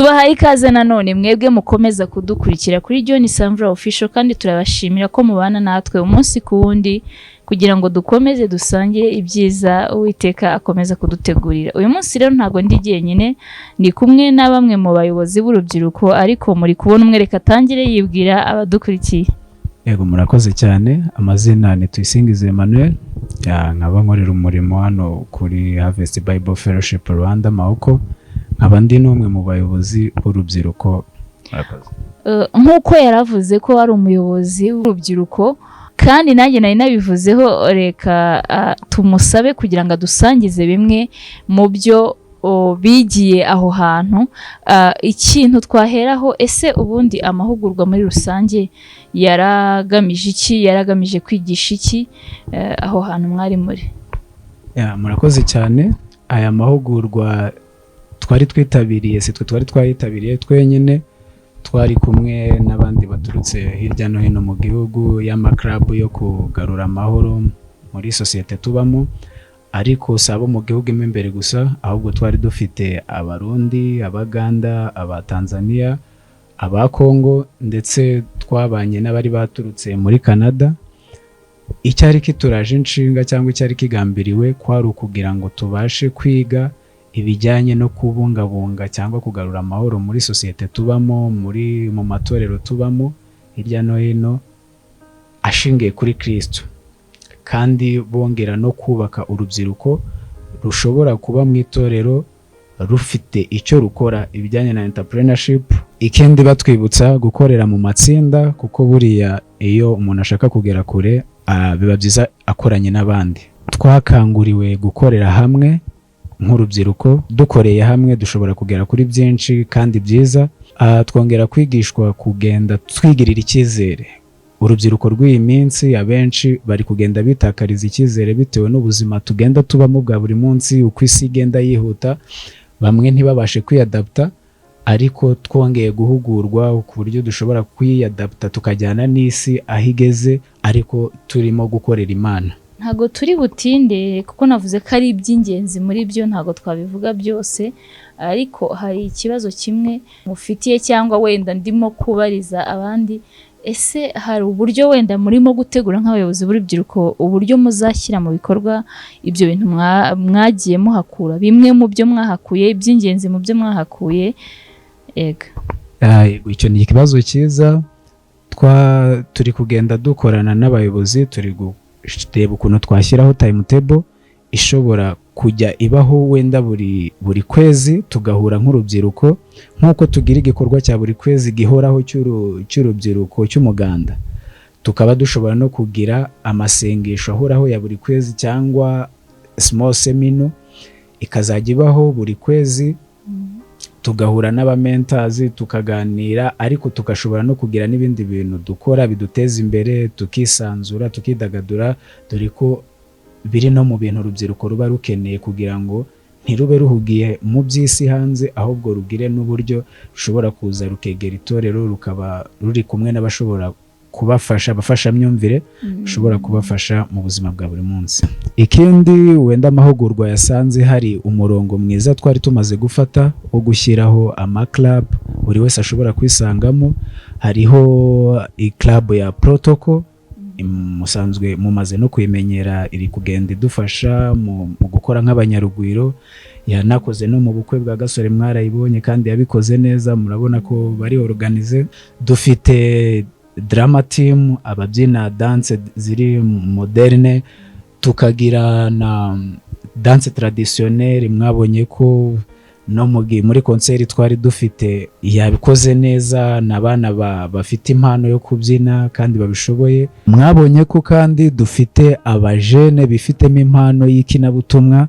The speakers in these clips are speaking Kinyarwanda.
tubahaye ikaze nanone mwebwe mukomeza kudukurikira kuri John Samvura Official, kandi turabashimira ko mubana natwe umunsi ku wundi kugira ngo dukomeze dusangire ibyiza Uwiteka akomeza kudutegurira. Uyu munsi rero ntago ndi jyenyine, ndi kumwe na bamwe mu bayobozi b'urubyiruko, ariko muri kubona umwe reka atangire yibwira abadukurikiye. Yego, murakoze cyane. Amazina ni Tuyisingize Emmanuel, nkaba nkorera umurimo hano kuri Harvest Bible Fellowship Rwanda Mahoko, nkaba ndi n'umwe mu bayobozi b'urubyiruko. Murakoze. Nk'uko yaravuze ko ari umuyobozi w'urubyiruko, kandi nanjye nari nabivuzeho, reka tumusabe kugira ngo adusangize bimwe mu byo bigiye aho hantu. Ikintu twaheraho, ese ubundi amahugurwa muri rusange yaragamije iki, yaragamije kwigisha iki aho hantu mwari muri? Murakoze cyane. Aya mahugurwa twari twitabiriye, si twe twari twayitabiriye twenyine, twari kumwe n'abandi baturutse hirya no hino mu gihugu, y'amaklabu yo kugarura amahoro muri sosiyete tubamo, ariko sabo mu gihugu imbere gusa, ahubwo twari dufite abarundi, abaganda, abatanzania, abakongo, ndetse twabanye n'abari baturutse muri Canada. Icyari kituraje inshinga cyangwa icyari kigambiriwe kwari ukugira ngo tubashe kwiga ibijyanye no kubungabunga cyangwa kugarura amahoro muri sosiyete tubamo, mu matorero tubamo hirya no hino, ashingiye kuri Kristo, kandi bongera no kubaka urubyiruko rushobora kuba mu itorero rufite icyo rukora ibijyanye na entrepreneurship. Ikindi batwibutsa gukorera mu matsinda, kuko buriya iyo umuntu ashaka kugera kure biba byiza akoranye n'abandi. Twakanguriwe gukorera hamwe nk'urubyiruko, dukoreye hamwe dushobora kugera kuri byinshi kandi byiza. Twongera kwigishwa kugenda twigirira icyizere. Urubyiruko rw'iyi minsi abenshi bari kugenda bitakariza icyizere bitewe n'ubuzima tugenda tubamo bwa buri munsi, uko isi igenda yihuta, bamwe ntibabashe kwiyadapta, ariko twongeye guhugurwa ku buryo dushobora kwiyadapta tukajyana n'isi aho igeze, ariko turimo gukorera Imana. Ntago turi butinde kuko navuze ko ari iby'ingenzi muri byo, ntago twabivuga byose, ariko hari ikibazo kimwe mufitiye cyangwa wenda ndimo kubariza abandi. Ese hari uburyo wenda murimo gutegura nk'abayobozi b'urubyiruko, uburyo muzashyira mu bikorwa ibyo bintu mwagiye muhakura, bimwe mu byo mwahakuye, iby'ingenzi mu byo mwahakuye? Ega icyo ni ikibazo cyiza. Turi kugenda dukorana n'abayobozi, turi reba ukuntu twashyiraho timetable ishobora kujya ibaho wenda buri kwezi, tugahura nk'urubyiruko, nk'uko tugira igikorwa cya buri kwezi gihoraho cy'urubyiruko cy'umuganda. Tukaba dushobora no kugira amasengesho ahoraho ya buri kwezi, cyangwa small seminar ikazajya ibaho buri kwezi, tugahura n'abamentazi tukaganira, ariko tugashobora no kugira n'ibindi bintu dukora biduteza imbere, tukisanzura, tukidagadura, dore ko biri no mu bintu urubyiruko ruba rukeneye, kugira ngo ntirube ruhugiye mu by'isi hanze, ahubwo rugire n'uburyo rushobora kuza rukegera itorero, rukaba ruri kumwe n'abashobora kubafasha, abafashamyumvire ushobora kubafasha mu buzima bwa buri munsi. Ikindi wenda amahugurwa yasanze hari umurongo mwiza twari tumaze gufata wo gushyiraho amaklub buri wese ashobora kwisangamo. Hariho iklub ya Protocol, musanzwe mumaze no kuyimenyera, iri kugenda idufasha mu gukora nk'abanyarugwiro, yanakoze no mu bukwe bwa Gasore mwarayibonye kandi yabikoze neza, murabona ko bari organize. Dufite drama team, ababyina dance ziri moderne, tukagira na dance traditionnelle. Mwabonye ko no muri konseri twari dufite yabikoze neza, n'abana bafite impano yo kubyina kandi babishoboye. Mwabonye ko kandi dufite abajene bifitemo impano y'ikinabutumwa.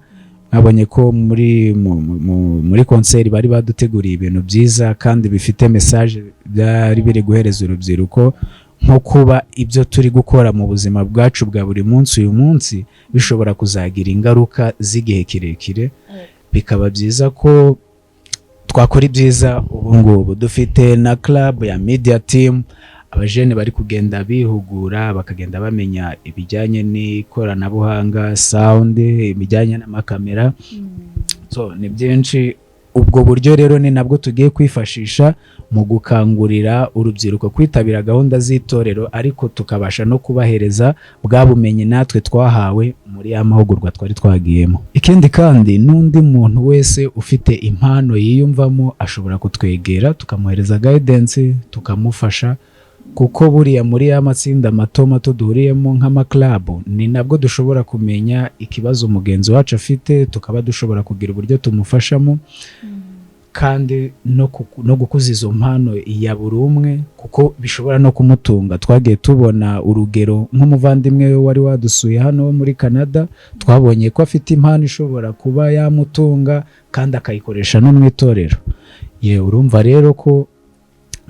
Mwabonye ko muri konseri bari baduteguriye ibintu byiza kandi bifite message byari biri guhereza urubyiruko, nko kuba ibyo turi gukora mu buzima bwacu bwa buri munsi uyu munsi bishobora kuzagira ingaruka z'igihe kirekire. Bikaba byiza ko twakora ibyiza. Ubu ngubu dufite na club ya media team, abajene bari kugenda bihugura, bakagenda bamenya ibijyanye n'ikoranabuhanga, sound, ibijyanye n'amakamera. So ni byinshi ubwo buryo rero ni nabwo tugiye kwifashisha mu gukangurira urubyiruko kwitabira gahunda z'itorero, ariko tukabasha no kubahereza bwa bumenyi natwe twahawe muri ya mahugurwa twari twagiyemo. Ikindi kandi n'undi muntu wese ufite impano yiyumvamo ashobora kutwegera tukamuhereza guidance, tukamufasha, kuko buriya muri ya matsinda mato mato duhuriyemo nk'amaklabu ni nabwo dushobora kumenya ikibazo umugenzi wacu afite, tukaba dushobora kugira uburyo tumufashamo kandi no gukuza izo mpano ya buri umwe, kuko bishobora no kumutunga. Twagiye tubona urugero nk'umuvandimwe wari wadusuye hano muri Canada, twabonye ko afite impano ishobora kuba yamutunga kandi akayikoresha no mu itorero. Urumva rero ko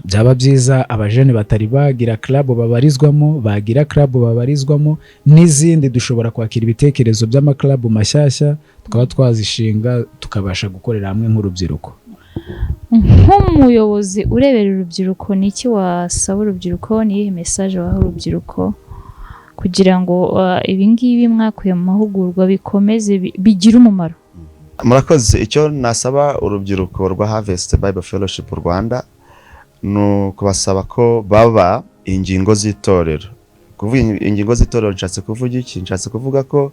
byaba byiza abajene batari bagira club babarizwamo bagira club babarizwamo, n'izindi dushobora kwakira ibitekerezo by'amaklabu mashyashya tukaba twazishinga tukabasha gukorera hamwe nk'urubyiruko. Nk'umuyobozi urebera urubyiruko, ni iki wasaba urubyiruko, ni iyihe message waha urubyiruko kugira ngo ibi ngibi mwakuye mu mahugurwa bikomeze bigire umumaro? Murakoze. Icyo nasaba urubyiruko rwa Harvest Bible Fellowship Rwanda no kubasaba ko baba ingingo z'itorero. Kuvuga ingingo z'itorero nshatse kuvuga iki? Nshatse kuvuga ko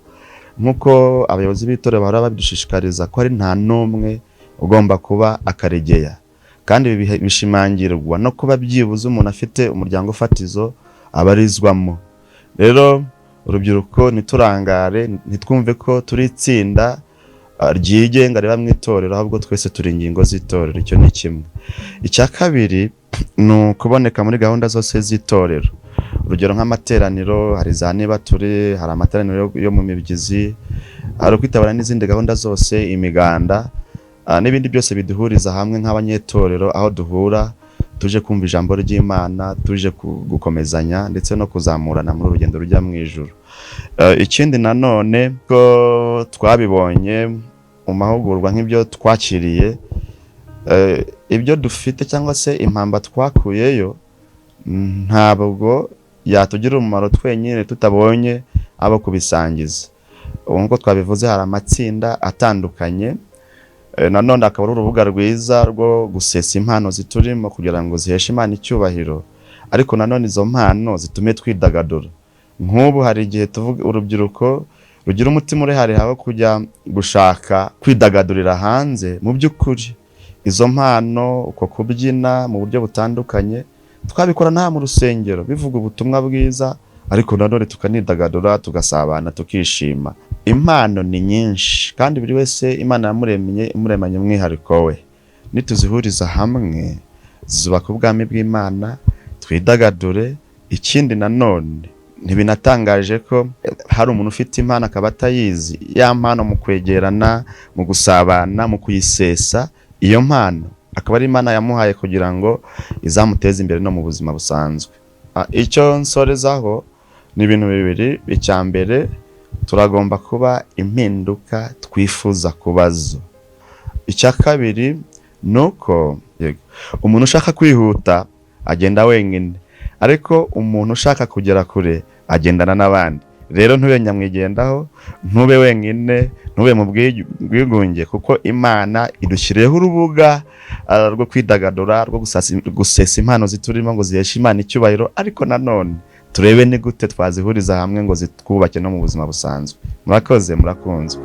nkuko abayobozi b'itorero bahora babidushishikariza ko ari nta numwe ugomba kuba akaregeya, kandi bishimangirwa no kuba byibuze umuntu afite umuryango fatizo abarizwamo. Rero urubyiruko niturangare, nitwumve ko turi itsinda ryigenga riba mu itorero, ahubwo twese turi ingingo z'itorero. Icyo ni kimwe. Icya kabiri ni kuboneka muri gahunda zose z'itorero. Urugero nk'amateraniro, hari za niba turi, hari amateraniro yo mu mibyizi, hari kwitabara n'izindi gahunda zose, imiganda n'ibindi byose biduhuriza hamwe nk'abanyetorero, aho duhura tuje kumva ijambo ry'Imana, tuje gukomezanya ndetse no kuzamurana muri urugendo rujya mu ijuru. Ikindi nanone ko twabibonye mu mahugurwa nk'ibyo twakiriye, ibyo dufite cyangwa se impamba twakuyeyo ntabwo yatugira umumaro twenyine tutabonye abo kubisangiza. Nk'uko twabivuze, hari amatsinda atandukanye, nanone akaba ari urubuga rwiza rwo gusesa impano ziturimo kugira ngo ziheshe Imana icyubahiro, ariko nanone izo mpano zitume twidagadura. Nk'ubu hari igihe tuvuga urubyiruko rugira umutima urehare hawe kujya gushaka kwidagadurira hanze. Mu by'ukuri izo mpano, uko kubyina mu buryo butandukanye, twabikora nta mu rusengero bivuga ubutumwa bwiza, ariko nanone tukanidagadura, tugasabana, tukishima. Impano ni nyinshi kandi buri wese Imana yamuremanye umwihariko we. Nituzihuriza hamwe zubaka ubwami bw'Imana, twidagadure. Ikindi nanone ntibinatangaje ko hari umuntu ufite impano akaba atayizi. Ya mpano mu kwegerana, mu gusabana, mu kuyisesa, iyo mpano akaba ari Imana yamuhaye kugira ngo izamuteze imbere no mu buzima busanzwe. Icyo nsorezaho ni ibintu bibiri. Icya mbere, turagomba kuba impinduka twifuza kubazo. Icya kabiri nuko umuntu ushaka kwihuta agenda wenyine, ariko umuntu ushaka kugera kure agendana n'abandi. Rero ntube nyamwigendaho, ntube wenyine, ntube mu bwigunge, kuko Imana idushyiriyeho urubuga rwo kwidagadura, rwo gusesa impano ziturimo ngo ziheshe Imana icyubahiro, ariko nanone turebe ni gute twazihuriza hamwe ngo zitwubake no mu buzima busanzwe. Murakoze, murakunzwe.